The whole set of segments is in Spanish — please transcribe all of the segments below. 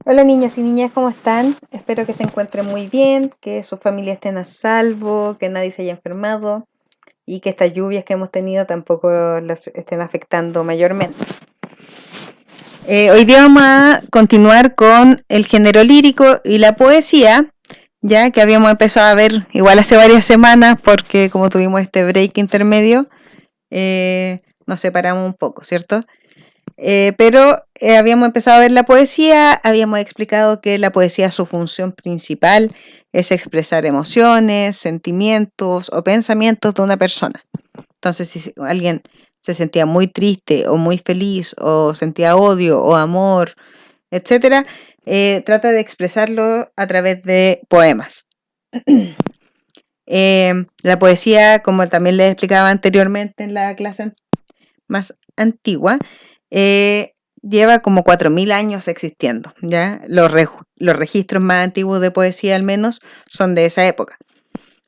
Hola niños y niñas, ¿cómo están? Espero que se encuentren muy bien, que sus familias estén a salvo, que nadie se haya enfermado y que estas lluvias que hemos tenido tampoco las estén afectando mayormente. Hoy día vamos a continuar con el género lírico y la poesía, ya que habíamos empezado a ver igual hace varias semanas porque como tuvimos este break intermedio, nos separamos un poco, ¿cierto? Pero habíamos empezado a ver la poesía, habíamos explicado que la poesía, su función principal es expresar emociones, sentimientos o pensamientos de una persona. Entonces, si alguien se sentía muy triste o muy feliz o sentía odio o amor, etcétera, trata de expresarlo a través de poemas. La poesía, como también les explicaba anteriormente en la clase más antigua, lleva como 4000 años existiendo, ¿ya? Los registros más antiguos de poesía al menos son de esa época.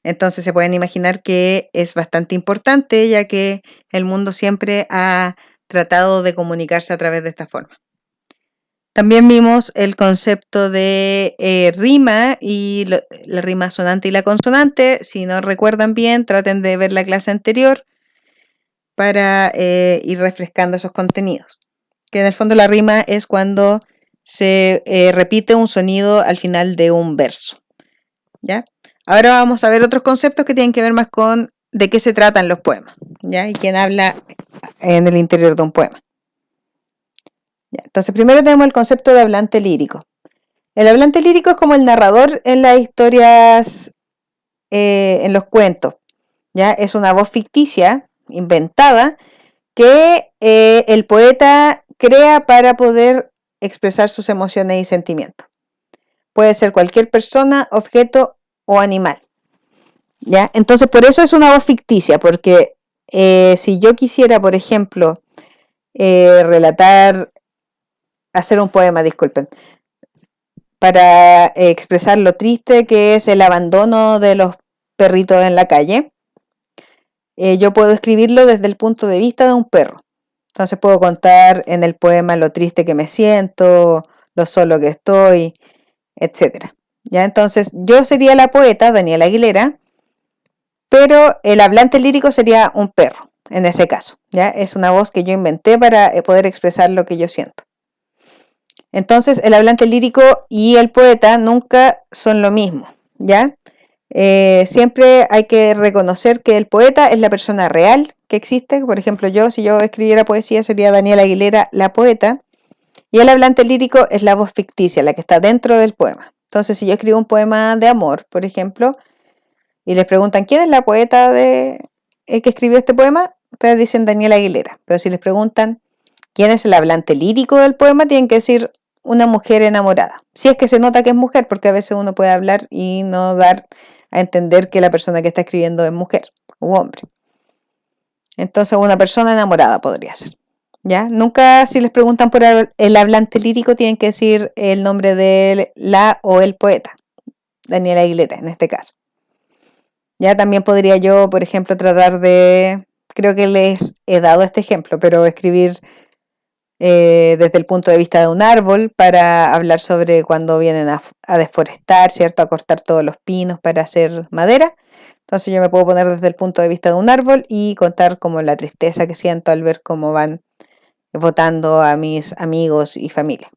Entonces se pueden imaginar que es bastante importante, ya que el mundo siempre ha tratado de comunicarse a través de esta forma. También vimos el concepto de rima y la rima sonante y la consonante. Si no recuerdan bien, traten de ver la clase anterior para ir refrescando esos contenidos. Que en el fondo la rima es cuando se repite un sonido al final de un verso. ¿Ya? Ahora vamos a ver otros conceptos que tienen que ver más con de qué se tratan los poemas, ¿ya? Y quién habla en el interior de un poema. ¿Ya? Entonces, primero tenemos el concepto de hablante lírico. El hablante lírico es como el narrador en las historias, en los cuentos, ¿ya? Es una voz ficticia, inventada, que el poeta crea para poder expresar sus emociones y sentimientos. Puede ser cualquier persona, objeto o animal. ¿Ya? Entonces, por eso es una voz ficticia, porque si yo quisiera, por ejemplo, hacer un poema, disculpen, para expresar lo triste que es el abandono de los perritos en la calle, yo puedo escribirlo desde el punto de vista de un perro. Entonces puedo contar en el poema lo triste que me siento, lo solo que estoy, etcétera. ¿Ya? Entonces yo sería la poeta, Daniela Aguilera, pero el hablante lírico sería un perro, en ese caso. ¿Ya? Es una voz que yo inventé para poder expresar lo que yo siento. Entonces el hablante lírico y el poeta nunca son lo mismo, ¿ya? Siempre hay que reconocer que el poeta es la persona real que existe. Por ejemplo, si yo escribiera poesía, sería Daniela Aguilera, la poeta, y el hablante lírico es la voz ficticia, la que está dentro del poema. Entonces, si yo escribo un poema de amor, por ejemplo, y les preguntan quién es la poeta que escribió este poema, ustedes dicen Daniela Aguilera. Pero si les preguntan quién es el hablante lírico del poema, tienen que decir una mujer enamorada. Si es que se nota que es mujer, porque a veces uno puede hablar y no dar a entender que la persona que está escribiendo es mujer u hombre. Entonces una persona enamorada podría ser. ¿Ya? Nunca si les preguntan por el hablante lírico tienen que decir el nombre de la o el poeta. Daniela Aguilera en este caso. Ya también podría yo, por ejemplo, creo que les he dado este ejemplo, pero escribir desde el punto de vista de un árbol para hablar sobre cuando vienen a deforestar, ¿cierto? A cortar todos los pinos para hacer madera. Entonces yo me puedo poner desde el punto de vista de un árbol y contar como la tristeza que siento al ver cómo van votando a mis amigos y familia.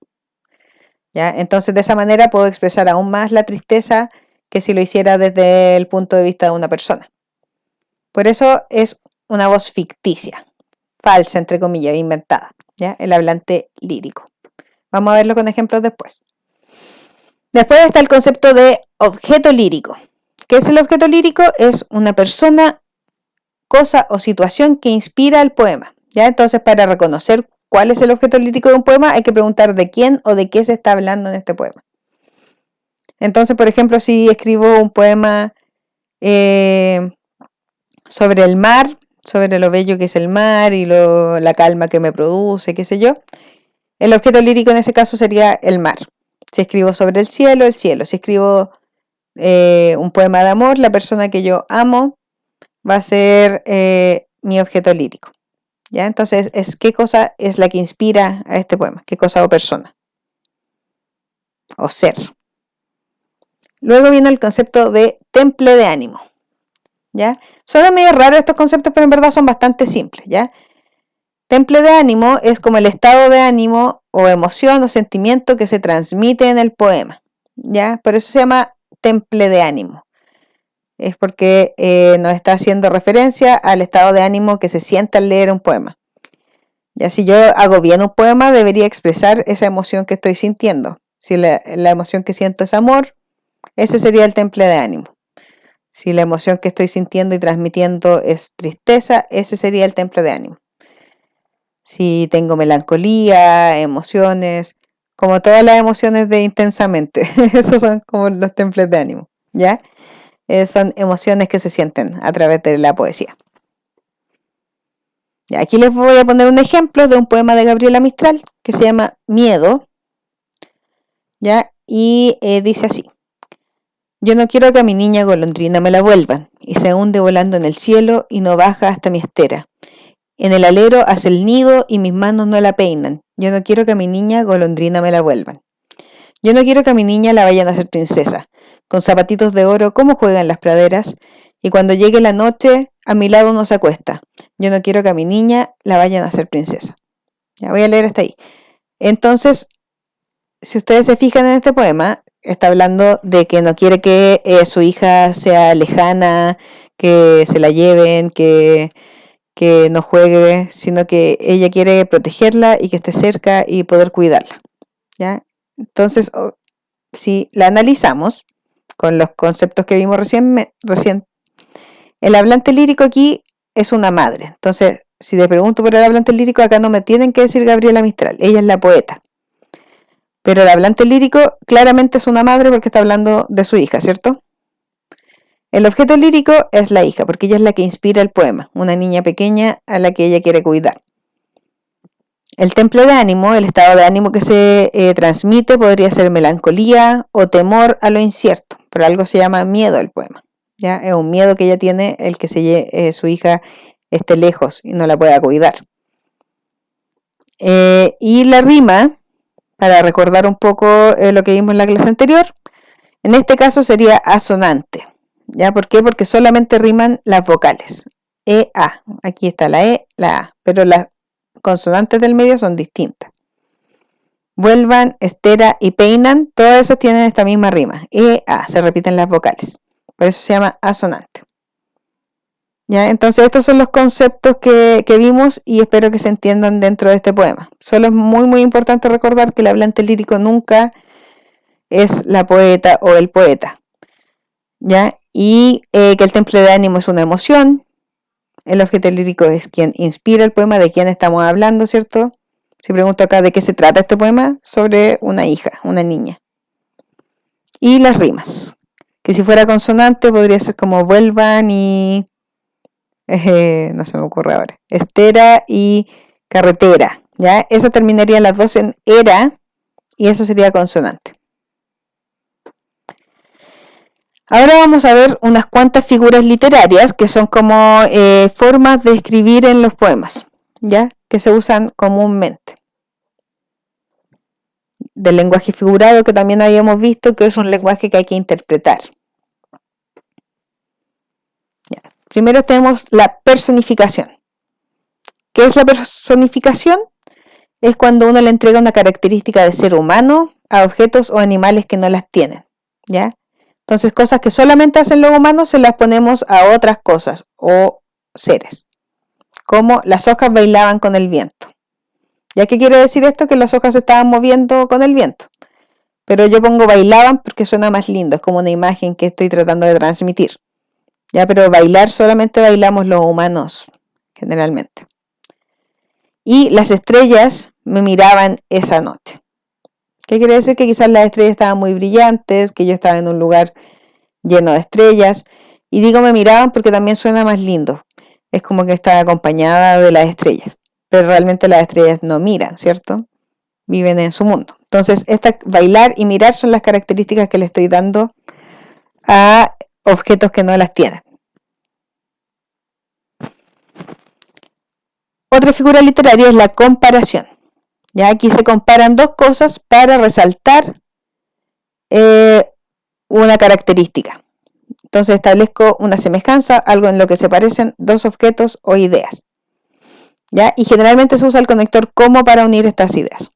¿Ya? Entonces de esa manera puedo expresar aún más la tristeza que si lo hiciera desde el punto de vista de una persona. Por eso es una voz ficticia, falsa, entre comillas, inventada, ¿ya? El hablante lírico. Vamos a verlo con ejemplos después. Después está el concepto de objeto lírico. ¿Qué es el objeto lírico? Es una persona, cosa o situación que inspira el poema, ¿ya? Entonces, para reconocer cuál es el objeto lírico de un poema, hay que preguntar de quién o de qué se está hablando en este poema. Entonces, por ejemplo, si escribo un poema sobre el mar, sobre lo bello que es el mar y la calma que me produce, qué sé yo, el objeto lírico en ese caso sería el mar. Si escribo sobre el cielo, el cielo. Si escribo un poema de amor, la persona que yo amo va a ser mi objeto lírico. ¿Ya? Entonces, ¿qué cosa es la que inspira a este poema? ¿Qué cosa o persona? o ser. Luego viene el concepto de temple de ánimo, ¿ya? Suena medio raro estos conceptos, pero en verdad son bastante simples, ¿ya? Temple de ánimo es como el estado de ánimo o emoción o sentimiento que se transmite en el poema, ¿ya? Por eso se llama temple de ánimo. Es porque nos está haciendo referencia al estado de ánimo que se siente al leer un poema. Ya si yo hago bien un poema, debería expresar esa emoción que estoy sintiendo. Si la emoción que siento es amor, ese sería el temple de ánimo. Si la emoción que estoy sintiendo y transmitiendo es tristeza, ese sería el temple de ánimo. Si tengo melancolía, emociones, como todas las emociones de intensamente, esos son como los temples de ánimo, ¿ya? Son emociones que se sienten a través de la poesía. Ya, aquí les voy a poner un ejemplo de un poema de Gabriela Mistral que se llama Miedo, ¿ya? Y dice así: yo no quiero que a mi niña golondrina me la vuelvan, y se hunde volando en el cielo y no baja hasta mi estera. En el alero hace el nido y mis manos no la peinan. Yo no quiero que a mi niña golondrina me la vuelvan. Yo no quiero que a mi niña la vayan a hacer princesa, con zapatitos de oro como juega en las praderas, y cuando llegue la noche a mi lado no se acuesta. Yo no quiero que a mi niña la vayan a hacer princesa. Ya voy a leer hasta ahí. Entonces, si ustedes se fijan en este poema, está hablando de que no quiere que su hija sea lejana, que se la lleven, que no juegue, sino que ella quiere protegerla y que esté cerca y poder cuidarla, ¿ya? Entonces, si la analizamos con los conceptos que vimos recién, el hablante lírico aquí es una madre. Entonces, si le pregunto por el hablante lírico, acá no me tienen que decir Gabriela Mistral, ella es la poeta. Pero el hablante lírico claramente es una madre porque está hablando de su hija, ¿cierto? El objeto lírico es la hija, porque ella es la que inspira el poema, una niña pequeña a la que ella quiere cuidar. El temple de ánimo, el estado de ánimo que se transmite, podría ser melancolía o temor a lo incierto, pero algo se llama miedo al poema. ¿Ya? Es un miedo que ella tiene el que su hija esté lejos y no la pueda cuidar. Y la rima, para recordar un poco lo que vimos en la clase anterior, en este caso sería asonante. ¿Ya? ¿Por qué? Porque solamente riman las vocales. E, A. Aquí está la E, la A. Pero las consonantes del medio son distintas. Vuelvan, estera y peinan, todas esas tienen esta misma rima. E, A. Se repiten las vocales. Por eso se llama asonante. ¿Ya? Entonces estos son los conceptos que vimos y espero que se entiendan dentro de este poema. Solo es muy muy importante recordar que el hablante lírico nunca es la poeta o el poeta, ¿ya? Y que el temple de ánimo es una emoción. El objeto lírico es quien inspira el poema, de quién estamos hablando, ¿cierto? Si pregunto acá de qué se trata este poema, sobre una hija, una niña. Y las rimas, que si fuera consonante podría ser como vuelvan y no se me ocurre ahora, estera y carretera, ¿ya? Eso terminaría las dos en era y eso sería consonante. Ahora vamos a ver unas cuantas figuras literarias que son como formas de escribir en los poemas, ¿ya? Que se usan comúnmente. Del lenguaje figurado, que también habíamos visto que es un lenguaje que hay que interpretar. ¿Ya? Primero tenemos la personificación. ¿Qué es la personificación? Es cuando uno le entrega una característica de ser humano a objetos o animales que no las tienen, ¿ya? Entonces, cosas que solamente hacen los humanos se las ponemos a otras cosas o seres, como las hojas bailaban con el viento. ¿Ya qué quiere decir esto? Que las hojas se estaban moviendo con el viento. Pero yo pongo bailaban porque suena más lindo, es como una imagen que estoy tratando de transmitir. ¿Ya? Pero bailar solamente bailamos los humanos, generalmente. Y las estrellas me miraban esa noche. ¿Qué quiere decir? Que quizás las estrellas estaban muy brillantes, que yo estaba en un lugar lleno de estrellas. Y digo me miraban porque también suena más lindo. Es como que estaba acompañada de las estrellas. Pero realmente las estrellas no miran, ¿cierto? Viven en su mundo. Entonces, bailar y mirar son las características que le estoy dando a objetos que no las tienen. Otra figura literaria es la comparación. Ya aquí se comparan dos cosas para resaltar una característica. Entonces establezco una semejanza, algo en lo que se parecen dos objetos o ideas. ¿Ya? Y generalmente se usa el conector como para unir estas ideas.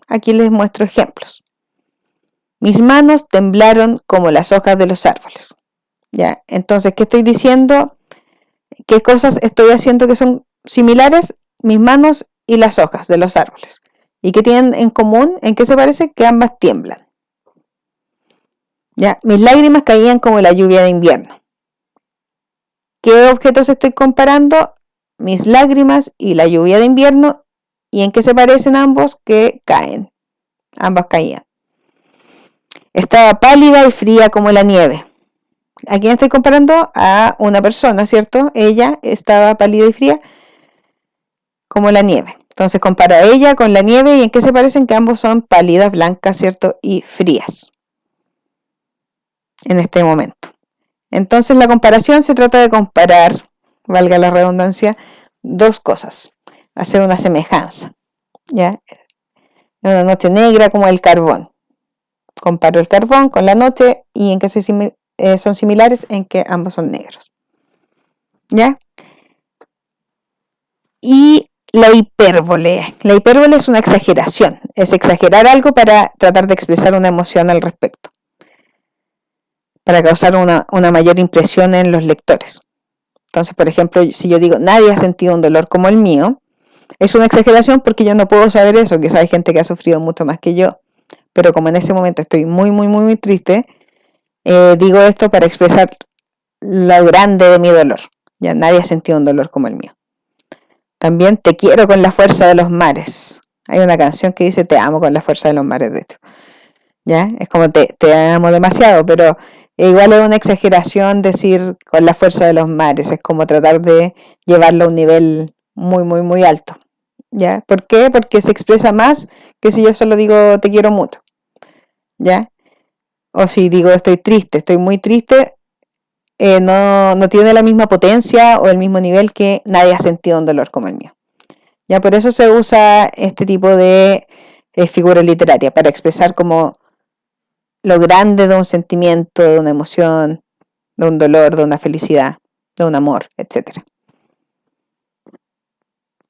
Aquí les muestro ejemplos. Mis manos temblaron como las hojas de los árboles. ¿Ya? Entonces, ¿qué estoy diciendo? ¿Qué cosas estoy haciendo que son similares? Mis manos y las hojas de los árboles. ¿Y qué tienen en común? ¿En qué se parece? Que ambas tiemblan. ¿Ya? Mis lágrimas caían como la lluvia de invierno. ¿Qué objetos estoy comparando? Mis lágrimas y la lluvia de invierno. ¿Y en qué se parecen ambos? Que caen. Ambas caían. Estaba pálida y fría como la nieve. ¿A quién estoy comparando? A una persona, ¿cierto? Ella estaba pálida y fría como la nieve. Entonces comparo a ella con la nieve y en qué se parecen, que ambos son pálidas, blancas, ¿cierto? Y frías en este momento. Entonces la comparación se trata de comparar, valga la redundancia, dos cosas. Hacer una semejanza. ¿Ya? Una noche negra como el carbón. Comparo el carbón con la noche y en qué son similares, en que ambos son negros. ¿Ya? Y la hipérbole. La hipérbole es una exageración. Es exagerar algo para tratar de expresar una emoción al respecto. Para causar una mayor impresión en los lectores. Entonces, por ejemplo, si yo digo, nadie ha sentido un dolor como el mío, es una exageración porque yo no puedo saber eso, que hay gente que ha sufrido mucho más que yo. Pero como en ese momento estoy muy, muy, muy, muy triste, digo esto para expresar lo grande de mi dolor. Ya nadie ha sentido un dolor como el mío. También te quiero con la fuerza de los mares. Hay una canción que dice te amo con la fuerza de los mares, de hecho. ¿Ya? Es como te amo demasiado, pero igual es una exageración decir con la fuerza de los mares. Es como tratar de llevarlo a un nivel muy, muy, muy alto. ¿Ya? ¿Por qué? Porque se expresa más que si yo solo digo te quiero mucho. ¿Ya? O si digo estoy triste, estoy muy triste, no tiene la misma potencia o el mismo nivel que nadie ha sentido un dolor como el mío. Ya por eso se usa este tipo de figura literaria, para expresar como lo grande de un sentimiento, de una emoción, de un dolor, de una felicidad, de un amor, etc.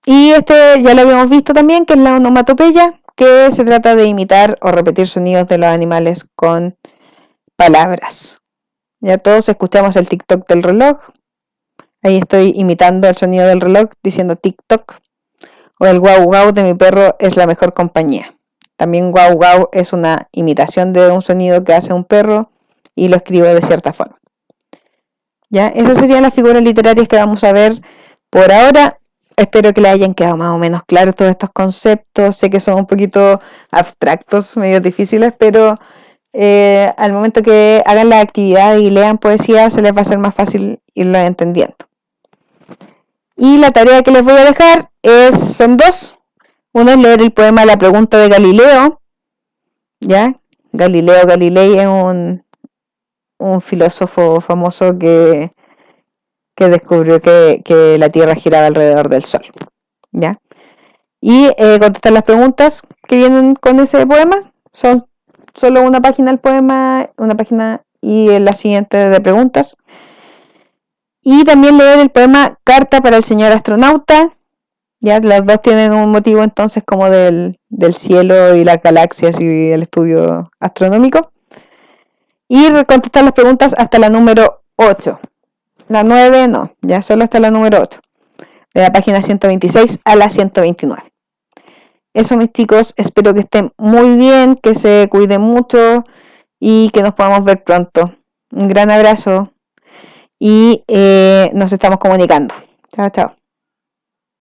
Y este ya lo habíamos visto también, que es la onomatopeya, que se trata de imitar o repetir sonidos de los animales con palabras. Ya todos escuchamos el tic-toc del reloj. Ahí estoy imitando el sonido del reloj diciendo tic-toc. O el guau guau de mi perro es la mejor compañía. También guau guau es una imitación de un sonido que hace un perro y lo escribo de cierta forma. Ya, esas serían las figuras literarias que vamos a ver por ahora. Espero que les hayan quedado más o menos claros todos estos conceptos. Sé que son un poquito abstractos, medio difíciles, pero al momento que hagan la actividad y lean poesía se les va a ser más fácil irlo entendiendo. Y la tarea que les voy a dejar son dos. Uno es leer el poema La pregunta de Galileo. ¿Ya? Galileo Galilei es un filósofo famoso que descubrió que la Tierra giraba alrededor del Sol. ¿Ya? Y contestar las preguntas que vienen con ese poema. Son solo una página el poema, una página y la siguiente de preguntas. Y también leer el poema Carta para el señor astronauta. Ya, las dos tienen un motivo entonces como del cielo y las galaxias y el estudio astronómico. Y contestar las preguntas hasta la número 8. La 9 no, ya solo hasta la número 8. De la página 126 a la 129. Eso, mis chicos, espero que estén muy bien, que se cuiden mucho y que nos podamos ver pronto. Un gran abrazo y nos estamos comunicando. Chao, chao.